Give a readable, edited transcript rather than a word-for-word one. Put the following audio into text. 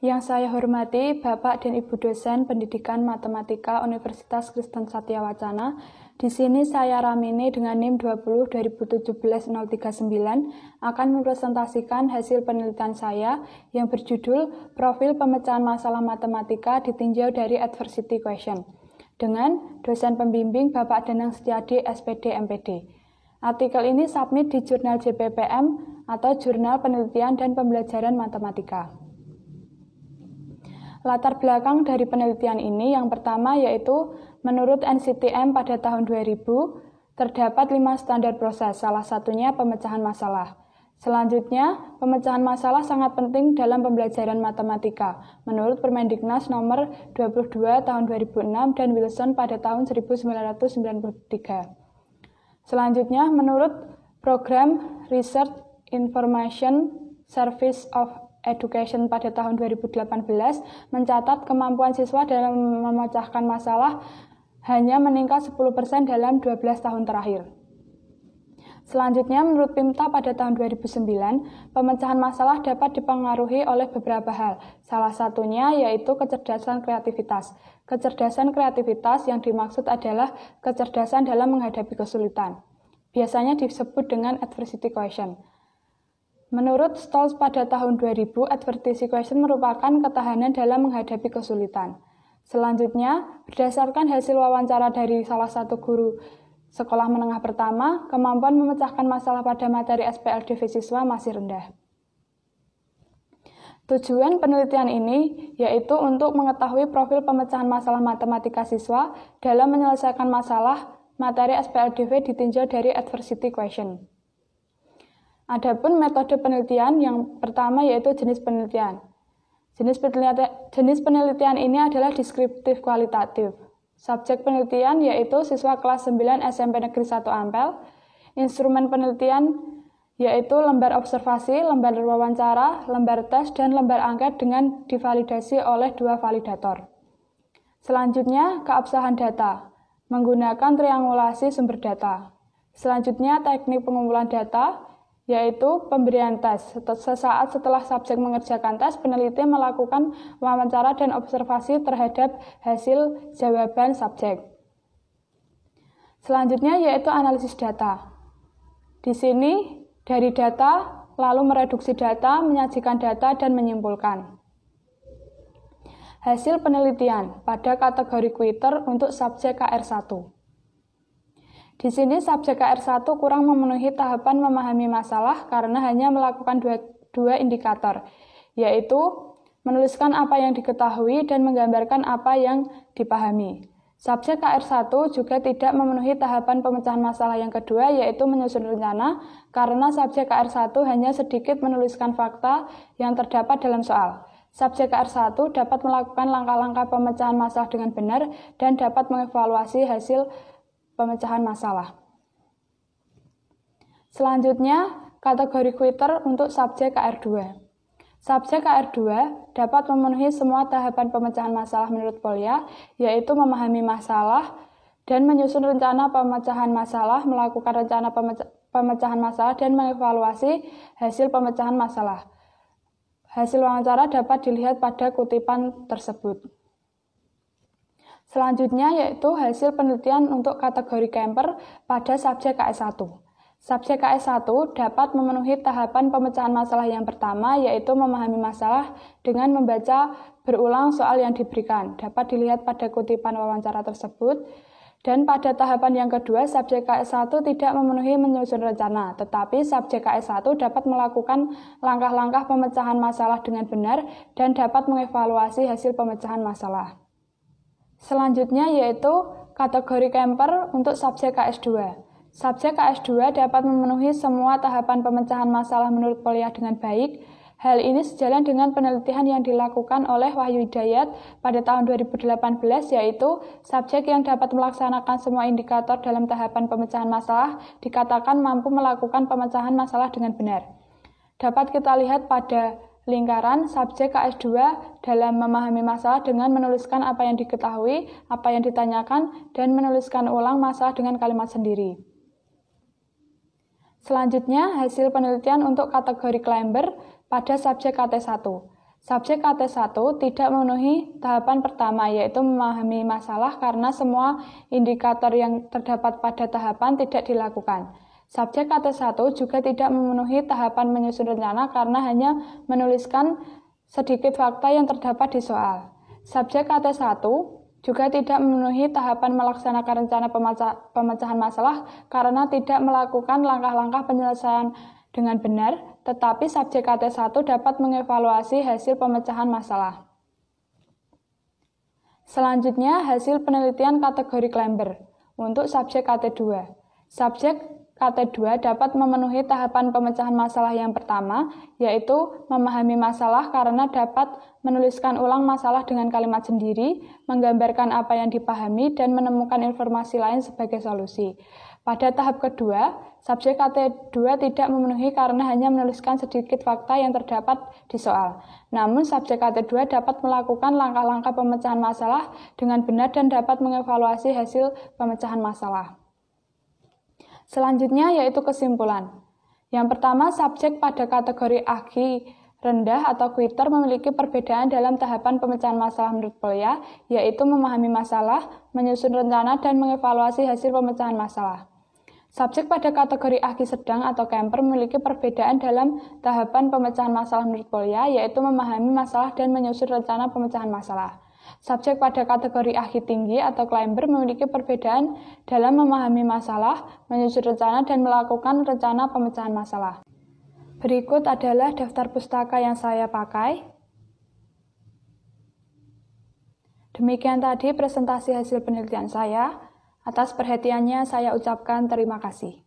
Yang saya hormati Bapak dan Ibu dosen Pendidikan Matematika Universitas Kristen Satya Wacana. Di sini saya Ramini dengan NIM 20 2017-039 akan mempresentasikan hasil penelitian saya yang berjudul Profil Pemecahan Masalah Matematika ditinjau dari Adversity Question dengan dosen pembimbing Bapak Danang Setiadi SPD MPD. Artikel ini submit di jurnal JPPM atau Jurnal Penelitian dan Pembelajaran Matematika. Latar belakang dari penelitian ini yang pertama yaitu menurut NCTM pada tahun 2000 terdapat 5 standar proses, salah satunya pemecahan masalah. Selanjutnya, pemecahan masalah sangat penting dalam pembelajaran matematika menurut Permendiknas nomor 22 tahun 2006 dan Wilson pada tahun 1993. Selanjutnya, menurut Program Research Information Service of Education pada tahun 2018 mencatat kemampuan siswa dalam memecahkan masalah hanya meningkat 10% dalam 12 tahun terakhir. Selanjutnya, menurut PIMTA pada tahun 2009, pemecahan masalah dapat dipengaruhi oleh beberapa hal. Salah satunya yaitu kecerdasan kreativitas. Kecerdasan kreativitas yang dimaksud adalah kecerdasan dalam menghadapi kesulitan. Biasanya disebut dengan adversity question. Menurut Stolz pada tahun 2000, adversity question merupakan ketahanan dalam menghadapi kesulitan. Selanjutnya, berdasarkan hasil wawancara dari salah satu guru sekolah menengah pertama, kemampuan memecahkan masalah pada materi SPLDV siswa masih rendah. Tujuan penelitian ini yaitu untuk mengetahui profil pemecahan masalah matematika siswa dalam menyelesaikan masalah materi SPLDV ditinjau dari adversity question. Adapun metode penelitian yang pertama yaitu jenis penelitian. Jenis penelitian ini adalah deskriptif kualitatif. Subjek penelitian yaitu siswa kelas 9 SMP Negeri 1 Ampel. Instrumen penelitian yaitu lembar observasi, lembar wawancara, lembar tes, dan lembar angket dengan divalidasi oleh 2 validator. Selanjutnya, keabsahan data menggunakan triangulasi sumber data. Selanjutnya, teknik pengumpulan data yaitu pemberian tes. Sesaat setelah subjek mengerjakan tes, peneliti melakukan wawancara dan observasi terhadap hasil jawaban subjek. Selanjutnya yaitu analisis data. Di sini dari data, lalu mereduksi data, menyajikan data, dan menyimpulkan. Hasil penelitian pada kategori Quitter untuk subjek KR1. Di sini subjek KR1 kurang memenuhi tahapan memahami masalah karena hanya melakukan dua indikator, yaitu menuliskan apa yang diketahui dan menggambarkan apa yang dipahami. Subjek KR1 juga tidak memenuhi tahapan pemecahan masalah yang kedua, yaitu menyusun rencana, karena subjek KR1 hanya sedikit menuliskan fakta yang terdapat dalam soal. Subjek KR1 dapat melakukan langkah-langkah pemecahan masalah dengan benar dan dapat mengevaluasi hasil pemecahan masalah. Selanjutnya, kategori Quitter untuk subjek KR2. Subjek KR2 dapat memenuhi semua tahapan pemecahan masalah menurut Polya, yaitu memahami masalah dan menyusun rencana pemecahan masalah, melakukan rencana pemecahan masalah, dan mengevaluasi hasil pemecahan masalah. Hasil wawancara dapat dilihat pada kutipan tersebut. Selanjutnya yaitu hasil penelitian untuk kategori camper pada subjek KS1. Subjek KS1 dapat memenuhi tahapan pemecahan masalah yang pertama, yaitu memahami masalah dengan membaca berulang soal yang diberikan. Dapat dilihat pada kutipan wawancara tersebut. Dan pada tahapan yang kedua, subjek KS1 tidak memenuhi menyusun rencana, tetapi subjek KS1 dapat melakukan langkah-langkah pemecahan masalah dengan benar dan dapat mengevaluasi hasil pemecahan masalah. Selanjutnya yaitu kategori camper untuk subjek KS2. Subjek KS2 dapat memenuhi semua tahapan pemecahan masalah menurut Polya dengan baik. Hal ini sejalan dengan penelitian yang dilakukan oleh Wahyu Hidayat pada tahun 2018, yaitu subjek yang dapat melaksanakan semua indikator dalam tahapan pemecahan masalah dikatakan mampu melakukan pemecahan masalah dengan benar. Dapat kita lihat pada lingkaran subjek KS2 dalam memahami masalah dengan menuliskan apa yang diketahui, apa yang ditanyakan, dan menuliskan ulang masalah dengan kalimat sendiri. Selanjutnya, hasil penelitian untuk kategori climber pada subjek KT1. Subjek KT1 tidak memenuhi tahapan pertama, yaitu memahami masalah karena semua indikator yang terdapat pada tahapan tidak dilakukan. Subjek KT1 juga tidak memenuhi tahapan menyusun rencana karena hanya menuliskan sedikit fakta yang terdapat di soal. Subjek KT1 juga tidak memenuhi tahapan melaksanakan rencana pemecahan masalah karena tidak melakukan langkah-langkah penyelesaian dengan benar, tetapi subjek KT1 dapat mengevaluasi hasil pemecahan masalah. Selanjutnya, hasil penelitian kategori Klember untuk subjek KT2. Subjek KT2 dapat memenuhi tahapan pemecahan masalah yang pertama, yaitu memahami masalah karena dapat menuliskan ulang masalah dengan kalimat sendiri, menggambarkan apa yang dipahami, dan menemukan informasi lain sebagai solusi. Pada tahap kedua, subjek KT2 tidak memenuhi karena hanya menuliskan sedikit fakta yang terdapat di soal. Namun, subjek KT2 dapat melakukan langkah-langkah pemecahan masalah dengan benar dan dapat mengevaluasi hasil pemecahan masalah. Selanjutnya yaitu kesimpulan. Yang pertama, subjek pada kategori AGI rendah atau quitter memiliki perbedaan dalam tahapan pemecahan masalah menurut Polya, yaitu memahami masalah, menyusun rencana, dan mengevaluasi hasil pemecahan masalah. Subjek pada kategori AGI sedang atau camper memiliki perbedaan dalam tahapan pemecahan masalah menurut Polya, yaitu memahami masalah dan menyusun rencana pemecahan masalah. Subjek pada kategori AGI tinggi atau climber memiliki perbedaan dalam memahami masalah, menyusun rencana, dan melakukan rencana pemecahan masalah. Berikut adalah daftar pustaka yang saya pakai. Demikian tadi presentasi hasil penelitian saya. Atas perhatiannya saya ucapkan terima kasih.